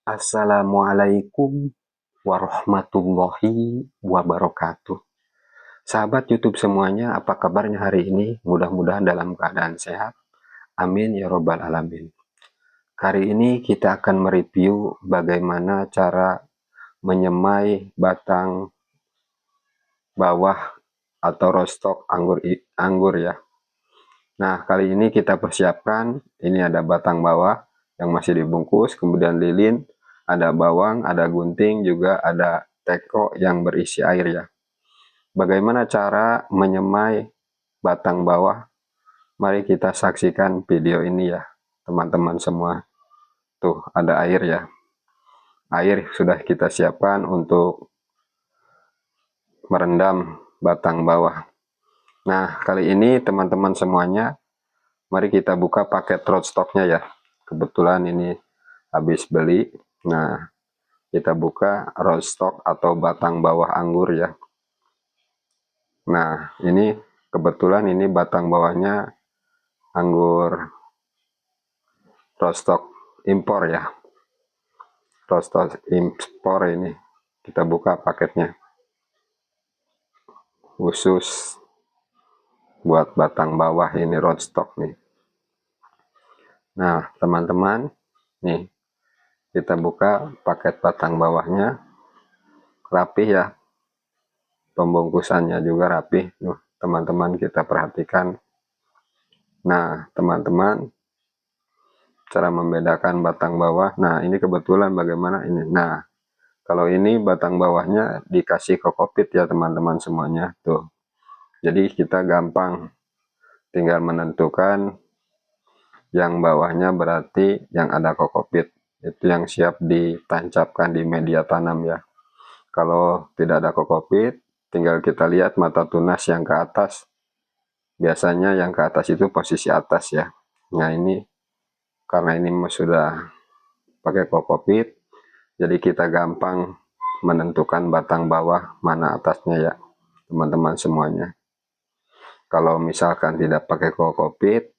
Assalamualaikum warahmatullahi wabarakatuh. Sahabat YouTube semuanya, apa kabarnya hari ini? Mudah-mudahan dalam keadaan sehat. Amin ya robbal alamin. Kali ini kita akan mereview bagaimana cara menyemai batang bawah atau rostok anggur ya. Nah, kali ini kita persiapkan, ini ada batang bawah yang masih dibungkus, kemudian lilin, ada bawang, ada gunting, juga ada teko yang berisi air ya. Bagaimana cara menyemai batang bawah? Mari kita saksikan video ini ya, teman-teman semua. Tuh, ada air ya. Air sudah kita siapkan untuk merendam batang bawah. Nah, kali ini teman-teman semuanya, mari kita buka paket rootstocknya ya. Kebetulan ini habis beli. Nah, kita buka rootstock atau batang bawah anggur ya. Nah, ini kebetulan ini batang bawahnya anggur rootstock impor ya. Rootstock impor ini. Kita buka paketnya. Khusus buat batang bawah ini rootstock nih. Nah, teman-teman, nih kita buka paket batang bawahnya. Rapih ya. Pembungkusannya juga rapih. Teman-teman kita perhatikan. Nah, teman-teman, cara membedakan batang bawah. Nah, ini kebetulan bagaimana ini. Nah, kalau ini batang bawahnya dikasih kokopit ya teman-teman semuanya. Tuh. Jadi kita gampang tinggal menentukan yang bawahnya berarti yang ada kokopit. Itu yang siap ditancapkan di media tanam ya. Kalau tidak ada kokopit, tinggal kita lihat mata tunas yang ke atas. Biasanya yang ke atas itu posisi atas ya. Nah, ini karena ini sudah pakai kokopit, jadi kita gampang menentukan batang bawah mana atasnya ya, teman-teman semuanya. Kalau misalkan tidak pakai kokopit,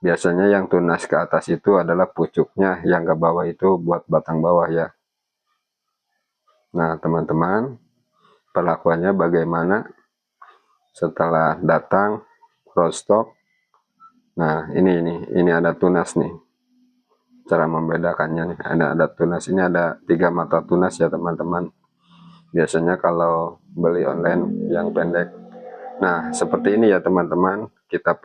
biasanya yang tunas ke atas itu adalah pucuknya, yang ke bawah itu buat batang bawah ya. Nah, teman-teman, perlakuannya bagaimana setelah datang rootstock. Nah, ini ada tunas nih. Cara membedakannya nih, ada tunas. Ini ada 3 mata tunas ya teman-teman. Biasanya kalau beli online yang pendek. Nah, seperti ini ya teman-teman. Kita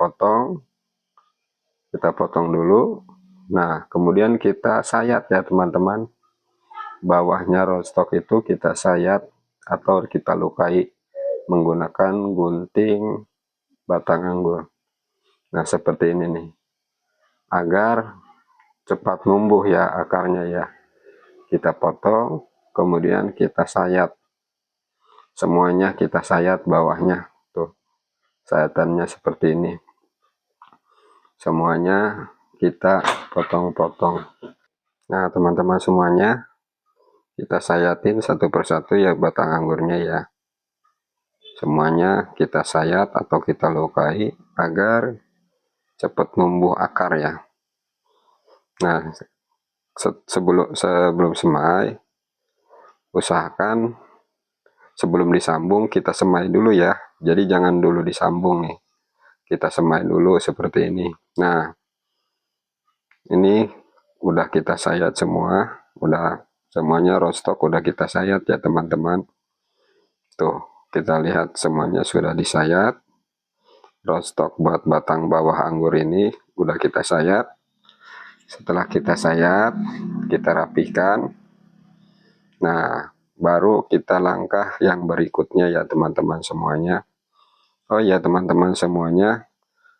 potong dulu. Nah, kemudian kita sayat ya teman-teman. Bawahnya rootstock itu kita sayat atau kita lukai menggunakan gunting batang anggur. Nah, seperti ini nih, agar cepat numbuh ya akarnya ya. Kita potong, kemudian kita sayat. Semuanya kita sayat bawahnya. Tuh, sayatannya seperti ini. Semuanya kita potong-potong. Nah, teman-teman semuanya, kita sayatin satu persatu ya batang anggurnya ya. Semuanya kita sayat atau kita lukai agar cepat numbuh akar ya. Nah, sebelum semai, usahakan sebelum disambung kita semai dulu ya. Jadi jangan dulu disambung nih. Kita semai dulu seperti ini. Nah, ini udah kita sayat semua. Udah semuanya rootstock udah kita sayat ya teman-teman. Tuh, kita lihat semuanya sudah disayat. Rootstock buat batang bawah anggur ini udah kita sayat. Setelah kita sayat, kita rapihkan. Nah, baru kita langkah yang berikutnya ya teman-teman semuanya. Oh ya teman-teman semuanya,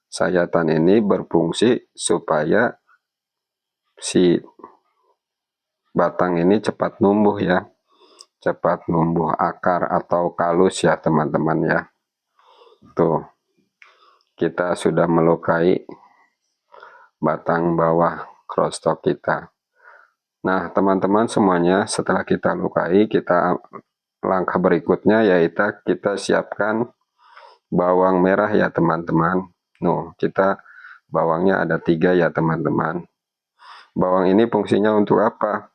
sayatan ini berfungsi supaya si batang ini cepat numbuh ya. Cepat numbuh akar atau kalus ya teman-teman ya. Tuh, kita sudah melukai batang bawah rootstock kita. Nah, teman-teman semuanya, setelah kita lukai, kita langkah berikutnya yaitu kita siapkan bawang merah ya teman-teman. Kita bawangnya ada 3 ya teman-teman. Bawang ini fungsinya untuk apa?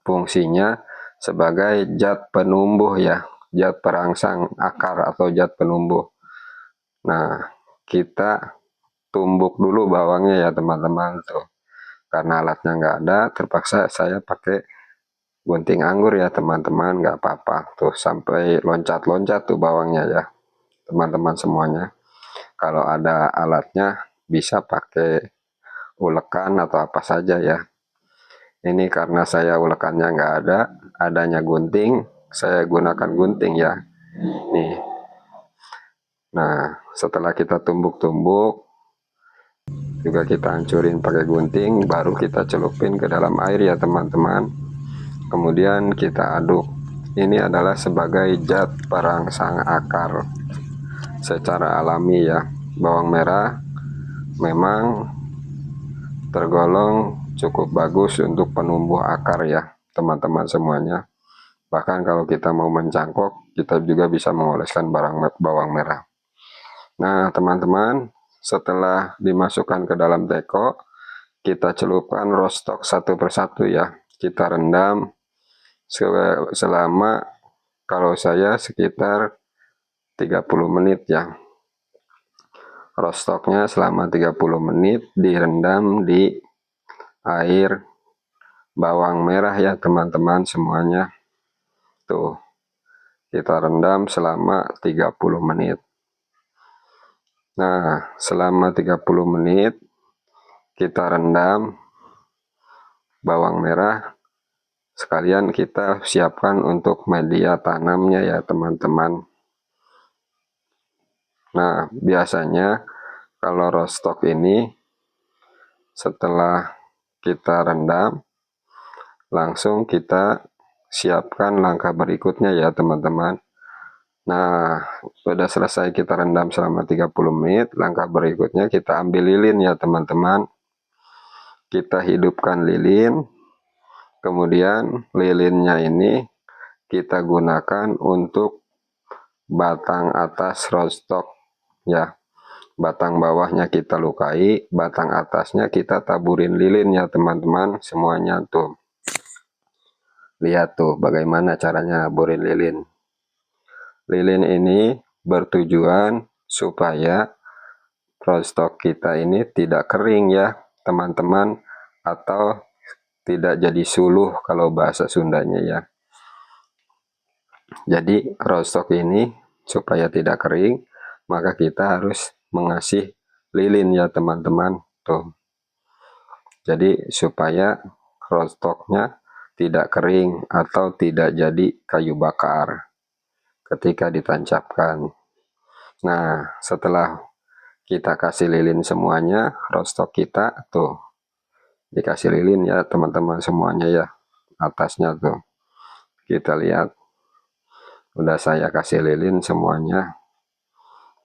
fungsinya sebagai zat penumbuh ya, zat perangsang akar atau zat penumbuh. Nah, kita tumbuk dulu bawangnya ya teman-teman tuh. Karena alatnya nggak ada, terpaksa saya pakai gunting anggur ya teman-teman, nggak apa-apa tuh, sampai loncat-loncat tuh bawangnya ya teman-teman semuanya. Kalau ada alatnya bisa pakai ulekan atau apa saja ya. Ini karena saya ulekannya nggak ada, adanya gunting, saya gunakan gunting ya. Nih. Nah, setelah kita tumbuk-tumbuk, juga kita hancurin pakai gunting, baru kita celupin ke dalam air ya teman-teman. Kemudian kita aduk. Ini adalah sebagai zat perangsang akar secara alami ya. Bawang merah memang tergolong cukup bagus untuk penumbuh akar ya teman-teman semuanya. Bahkan kalau kita mau mencangkok, kita juga bisa mengoleskan bawang merah. Nah teman-teman, setelah dimasukkan ke dalam teko, kita celupkan roastok satu persatu ya. Kita rendam selama, kalau saya sekitar 30 menit ya. Roastoknya selama 30 menit direndam di air bawang merah ya teman-teman semuanya. Tuh, kita rendam selama 30 menit. Nah, selama 30 menit kita rendam bawang merah, sekalian kita siapkan untuk media tanamnya ya teman-teman. Nah, biasanya kalau roastok ini setelah kita rendam, langsung kita siapkan langkah berikutnya ya teman-teman. Nah, sudah selesai kita rendam selama 30 menit, langkah berikutnya kita ambil lilin ya teman-teman. Kita hidupkan lilin, kemudian lilinnya ini kita gunakan untuk batang atas roastok ya. Batang bawahnya kita lukai, batang atasnya kita taburin lilin ya teman-teman semuanya tuh. Lihat tuh bagaimana caranya naburin lilin. Lilin ini bertujuan supaya roastok kita ini tidak kering ya teman-teman, atau tidak jadi suluh kalau bahasa Sundanya ya. Jadi roastok ini supaya tidak kering, maka kita harus mengasih lilin ya teman-teman tuh. Jadi supaya roastoknya tidak kering atau tidak jadi kayu bakar ketika ditancapkan. Nah, setelah kita kasih lilin semuanya, roastok kita tuh dikasih lilin ya teman-teman semuanya ya, atasnya tuh. Kita lihat, udah saya kasih lilin semuanya,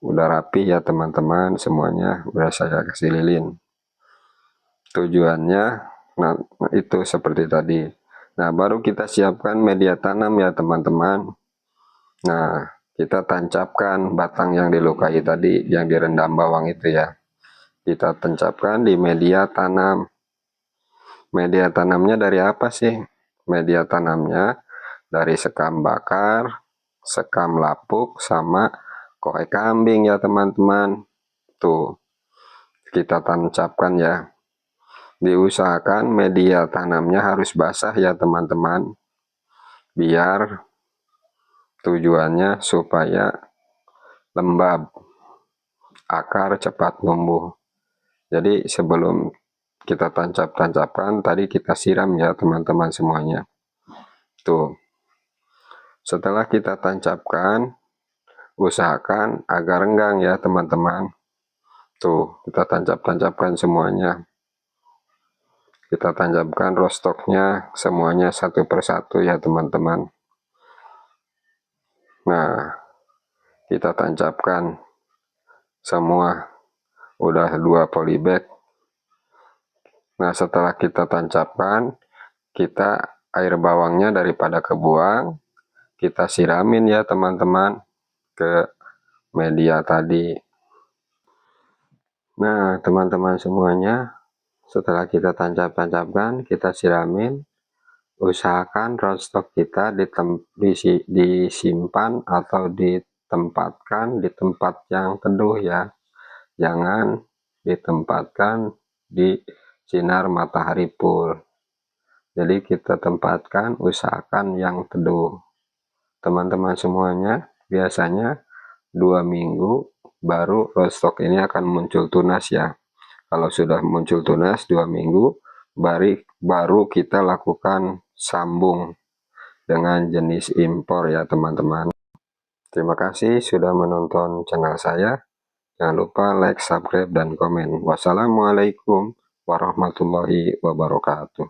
udah rapi ya teman-teman semuanya, udah saya kasih lilin. Tujuannya, nah itu seperti tadi. Nah, baru kita siapkan media tanam ya teman-teman. Nah, kita tancapkan batang yang dilukai tadi, yang direndam bawang itu ya. Kita tancapkan di media tanam. Media tanamnya dari apa sih? Media tanamnya dari sekam bakar, sekam lapuk, sama kohe kambing ya teman-teman. Tuh, kita tancapkan ya. Diusahakan media tanamnya harus basah ya teman-teman. Biar tujuannya supaya lembab, akar cepat tumbuh. Jadi sebelum kita tancapkan, tadi kita siram ya teman-teman semuanya. Tuh, setelah kita tancapkan, usahakan agar renggang ya teman-teman. Tuh, kita tancapkan semuanya. Kita tancapkan roastoknya semuanya satu persatu ya teman-teman. Nah, kita tancapkan semua, udah 2 polybag. Nah, setelah kita tancapkan, kita air bawangnya daripada kebuang, kita siramin ya teman-teman ke media tadi. Nah, teman-teman semuanya, setelah kita tancapkan, kita siramin, usahakan roastok kita disimpan atau ditempatkan di tempat yang teduh ya, jangan ditempatkan di sinar matahari full. Jadi kita tempatkan, usahakan yang teduh. Teman-teman semuanya, biasanya 2 minggu baru roastok ini akan muncul tunas ya. Kalau sudah muncul tunas 2 minggu, baru kita lakukan sambung dengan jenis impor ya teman-teman. Terima kasih sudah menonton channel saya. Jangan lupa like, subscribe, dan komen. Wassalamualaikum warahmatullahi wabarakatuh.